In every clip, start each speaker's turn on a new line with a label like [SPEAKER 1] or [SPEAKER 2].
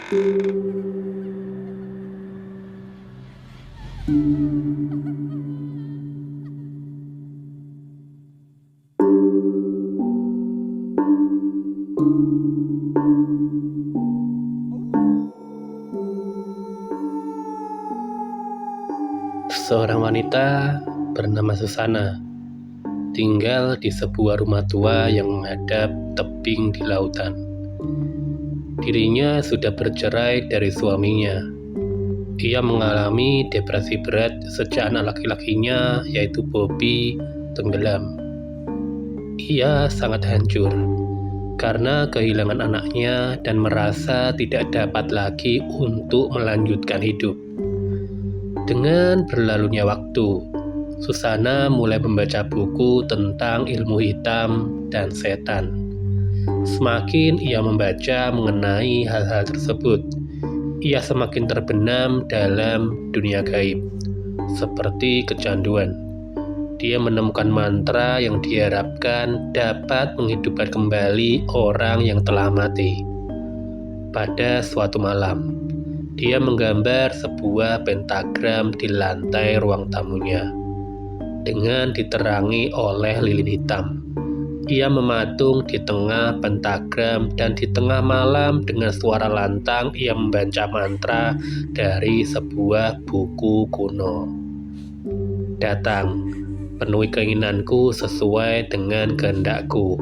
[SPEAKER 1] Seorang wanita bernama Susana tinggal di sebuah rumah tua yang menghadap tebing di lautan. Dirinya sudah bercerai dari suaminya. Ia mengalami depresi berat sejak anak laki-lakinya, yaitu Bobby, tenggelam. Ia sangat hancur karena kehilangan anaknya dan merasa tidak dapat lagi untuk melanjutkan hidup. Dengan berlalunya waktu, Susana mulai membaca buku tentang ilmu hitam dan setan. Semakin ia membaca mengenai hal-hal tersebut, ia semakin terbenam dalam dunia gaib, seperti kecanduan. Dia menemukan mantra yang diharapkan dapat menghidupkan kembali orang yang telah mati. Pada suatu malam, dia menggambar sebuah pentagram di lantai ruang tamunya dengan diterangi oleh lilin hitam. Ia mematung di tengah pentagram dan di tengah malam dengan suara lantang ia membaca mantra dari sebuah buku kuno. Datang, penuhi keinginanku sesuai dengan kehendakku.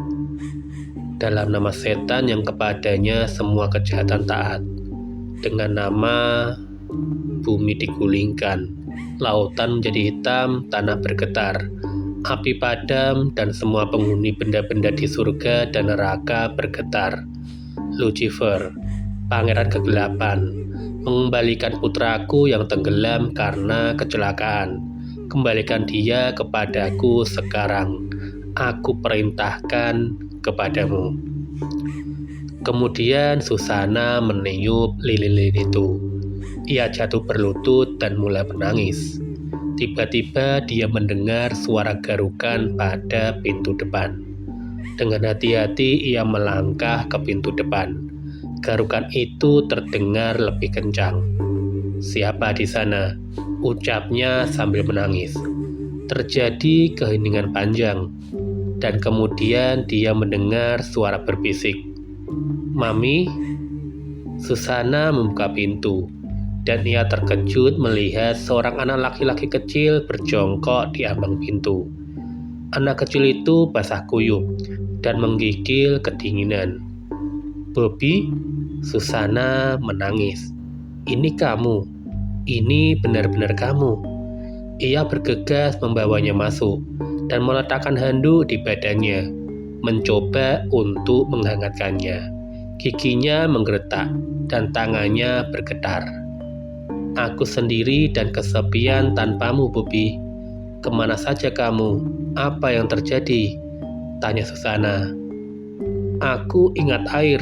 [SPEAKER 1] Dalam nama setan yang kepadanya semua kejahatan taat. Dengan nama bumi digulingkan, lautan menjadi hitam, tanah bergetar, api padam, dan semua penghuni benda-benda di surga dan neraka bergetar. Lucifer, pangeran kegelapan, mengembalikan putraku yang tenggelam karena kecelakaan. Kembalikan dia kepadaku sekarang. Aku perintahkan kepadamu. Kemudian Susana meniup lilin-lilin itu. Ia jatuh berlutut dan mulai menangis. Tiba-tiba dia mendengar suara garukan pada pintu depan. Dengan hati-hati ia melangkah ke pintu depan. Garukan itu terdengar lebih kencang. "Siapa di sana?" ucapnya sambil menangis. Terjadi keheningan panjang, dan kemudian dia mendengar suara berbisik. "Mami?" Susana membuka pintu, dan ia terkejut melihat seorang anak laki-laki kecil berjongkok di ambang pintu. Anak kecil itu basah kuyup dan menggigil kedinginan. "Bobby?" Susana menangis. "Ini kamu. Ini benar-benar kamu." Ia bergegas membawanya masuk dan meletakkan handuk di badannya, mencoba untuk menghangatkannya. Giginya menggeretak dan tangannya bergetar. "Aku sendiri dan kesepian tanpamu, Bobby. Kemana saja kamu? Apa yang terjadi?" tanya Susana. "Aku ingat air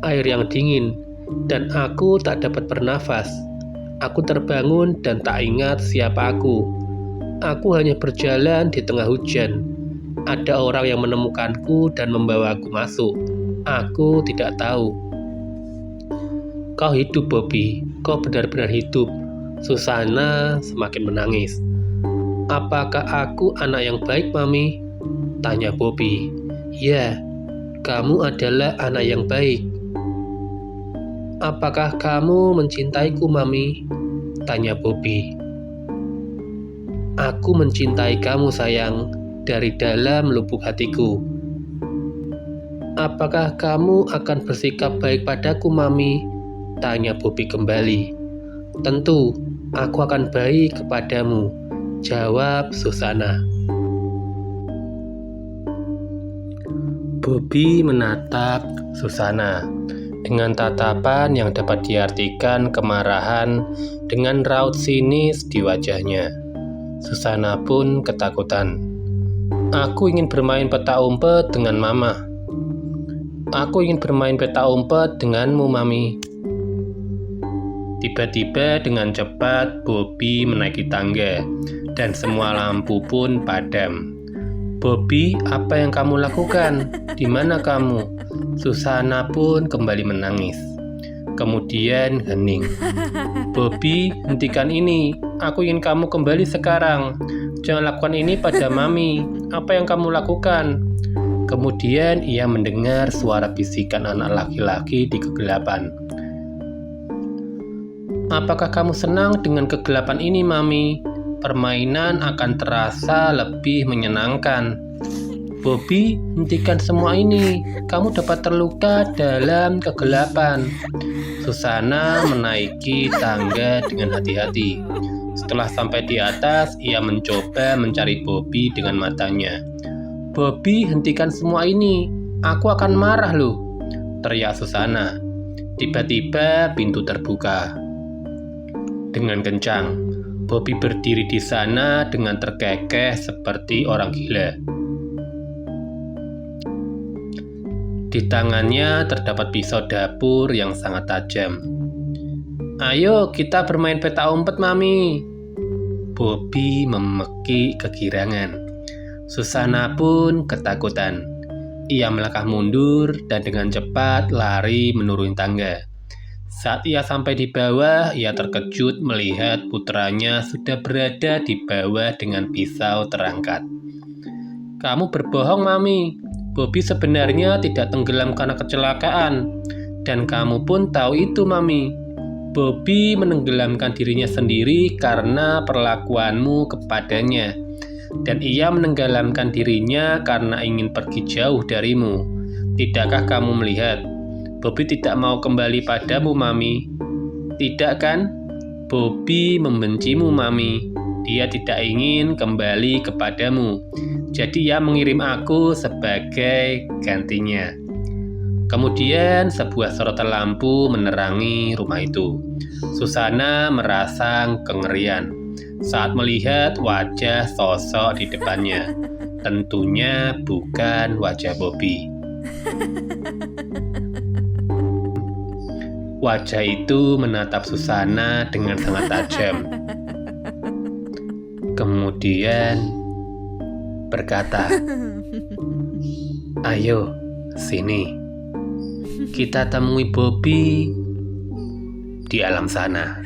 [SPEAKER 1] yang dingin, dan aku tak dapat bernafas. Aku terbangun dan tak ingat siapa aku. Aku hanya berjalan di tengah hujan. Ada orang yang menemukanku dan membawaku masuk. Aku tidak tahu." "Kau hidup, Bobby. Kau benar-benar hidup." Susana semakin menangis. "Apakah aku anak yang baik, Mami?" tanya Bobby. "Ya, kamu adalah anak yang baik." "Apakah kamu mencintaiku, Mami?" tanya Bobby. "Aku mencintai kamu, sayang, dari dalam lubuk hatiku." "Apakah kamu akan bersikap baik padaku, Mami?" tanya Bobby kembali. "Tentu, aku akan baik kepadamu," jawab Susana. Bobby menatap Susana dengan tatapan yang dapat diartikan kemarahan dengan raut sinis di wajahnya. Susana pun ketakutan. "Aku ingin bermain peta umpet dengan Mama." "Aku ingin bermain peta umpet denganmu, Mami." Tiba-tiba dengan cepat Bobby menaiki tangga dan semua lampu pun padam. "Bobby, apa yang kamu lakukan? Di mana kamu?" Susana pun kembali menangis. Kemudian hening. "Bobby, hentikan ini. Aku ingin kamu kembali sekarang. Jangan lakukan ini pada Mami. Apa yang kamu lakukan?" Kemudian ia mendengar suara bisikan anak laki-laki di kegelapan. "Apakah kamu senang dengan kegelapan ini, Mami? Permainan akan terasa lebih menyenangkan." "Bobby, hentikan semua ini. Kamu dapat terluka dalam kegelapan." Susana menaiki tangga dengan hati-hati. Setelah sampai di atas, ia mencoba mencari Bobby dengan matanya. "Bobby, hentikan semua ini. Aku akan marah loh," teriak Susana. Tiba-tiba pintu terbuka dengan kencang. Bobby berdiri di sana dengan terkekeh seperti orang gila. Di tangannya terdapat pisau dapur yang sangat tajam. "Ayo kita bermain peta umpet, Mami." Bobby memekik kegirangan. Susana pun ketakutan. Ia melangkah mundur dan dengan cepat lari menuruni tangga. Saat ia sampai di bawah, ia terkejut melihat putranya sudah berada di bawah dengan pisau terangkat. "Kamu berbohong, Mami. Bobby sebenarnya tidak tenggelam karena kecelakaan. Dan kamu pun tahu itu, Mami. Bobby menenggelamkan dirinya sendiri karena perlakuanmu kepadanya. Dan ia menenggelamkan dirinya karena ingin pergi jauh darimu. Tidakkah kamu melihat? Bobby tidak mau kembali padamu, Mami. Tidak kan? Bobby membencimu, Mami. Dia tidak ingin kembali kepadamu. Jadi ia mengirim aku sebagai gantinya." Kemudian sebuah sorotan lampu menerangi rumah itu. Susana merasa kengerian saat melihat wajah sosok di depannya. Tentunya bukan wajah Bobby. Wajah itu menatap Susana dengan sangat tajam. Kemudian berkata, "Ayo, sini. Kita temui Bobby di alam sana."